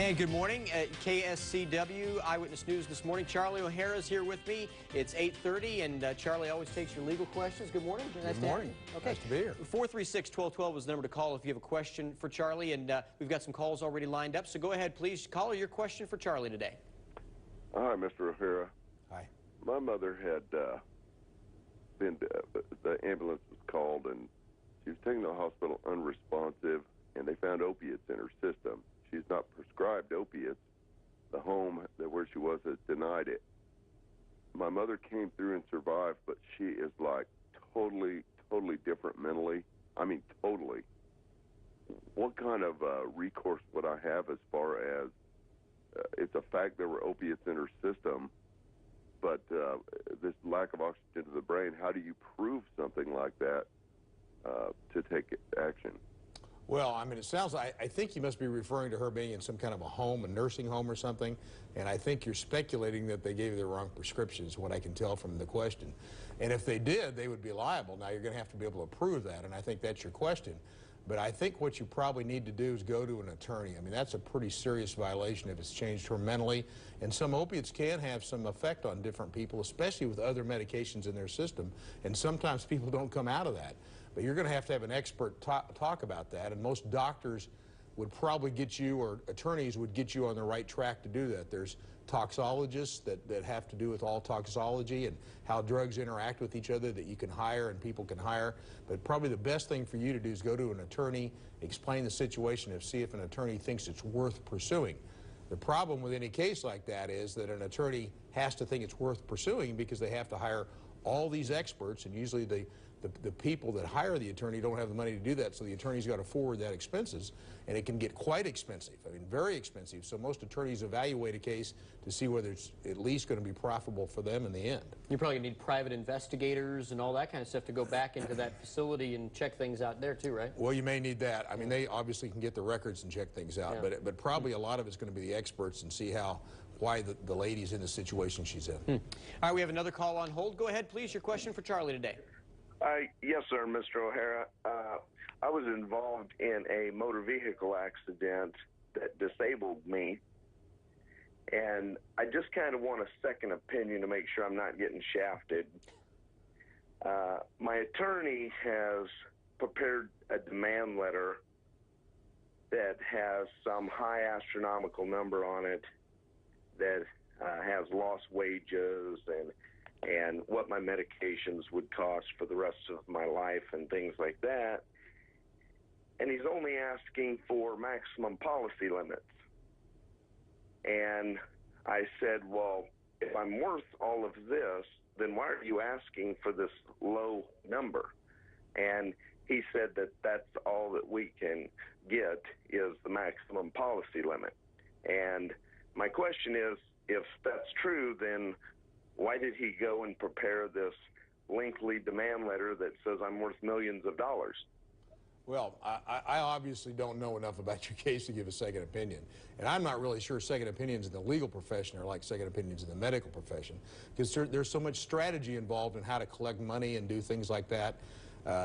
And good morning at KSCW Eyewitness News this morning. Charlie O'Hara is here with me. It's 8:30, and Charlie always takes your legal questions. Good morning. Good morning. Okay. Nice to be here. 436-1212 is the number to call if you have a question for Charlie, and we've got some calls already lined up. So go ahead, please. Caller, your question for Charlie today. Hi, Mr. O'Hara. Hi. My mother had the ambulance was called, and she was taken to the hospital unresponsive, and they found opiates in her system. She's not prescribed opiates. The home where she was has denied it. My mother came through and survived, but she is like totally different mentally. I mean, totally. What kind of recourse would I have as far as it's a fact there were opiates in her system, but this lack of oxygen to the brain, how do you prove something like that to take action? Well, I mean, it sounds like, I think you must be referring to her being in some kind of a home, a nursing home or something, and I think you're speculating that they gave you the wrong prescriptions, what I can tell from the question. And if they did, they would be liable. Now, you're going to have to be able to prove that, and I think that's your question. But I think what you probably need to do is go to an attorney. I mean, that's a pretty serious violation if it's changed her mentally. And some opiates can have some effect on different people, especially with other medications in their system. And sometimes people don't come out of that. But you're going to have an expert talk about that. And most doctors would probably get you, or attorneys would get you on the right track to do that. There's toxologists that have to do with all toxology and how drugs interact with each other that you can hire and people can hire. But probably the best thing for you to do is go to an attorney, explain the situation, and see if an attorney thinks it's worth pursuing. The problem with any case like that is that an attorney has to think it's worth pursuing because they have to hire all these experts, and usually the people that hire the attorney don't have the money to do that, so the attorney's got to forward that expenses, and it can get quite expensive. I mean, very expensive. So most attorneys evaluate a case to see whether it's at least going to be profitable for them in the end. You're probably going to need private investigators and all that kind of stuff to go back into that facility and check things out there too, right? Well, you may need that. I mean, they obviously can get the records and check things out, yeah. but probably a lot of it's going to be the experts and see why the lady's in the situation she's in. All right, we have another call on hold. Go ahead, please. Your question for Charlie today. Yes, sir, Mr. O'Hara. I was involved in a motor vehicle accident that disabled me, and I just kind of want a second opinion to make sure I'm not getting shafted. My attorney has prepared a demand letter that has some high astronomical number on it that has lost wages and what my medications would cost for the rest of my life and things like that. And he's only asking for maximum policy limits. And I said, well, if I'm worth all of this, then why are you asking for this low number? And he said that that's all that we can get is the maximum policy limit. And my question is, if that's true, then why did he go and prepare this lengthy demand letter that says I'm worth millions of dollars? Well, I obviously don't know enough about your case to give a second opinion. And I'm not really sure second opinions in the legal profession are like second opinions in the medical profession, because there's so much strategy involved in how to collect money and do things like that.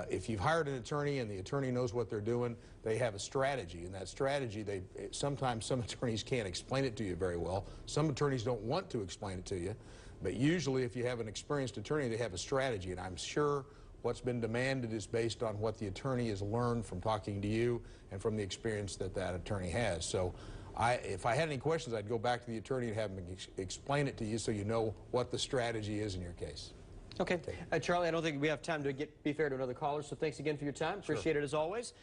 If you've hired an attorney and the attorney knows what they're doing, they have a strategy. And that strategy, sometimes some attorneys can't explain it to you very well. Some attorneys don't want to explain it to you. But usually if you have an experienced attorney, they have a strategy. And I'm sure what's been demanded is based on what the attorney has learned from talking to you and from the experience that that attorney has. So if I had any questions, I'd go back to the attorney and have him explain it to you so you know what the strategy is in your case. Okay. Charlie, I don't think we have time to be fair to another caller, so thanks again for your time. Appreciate it as always.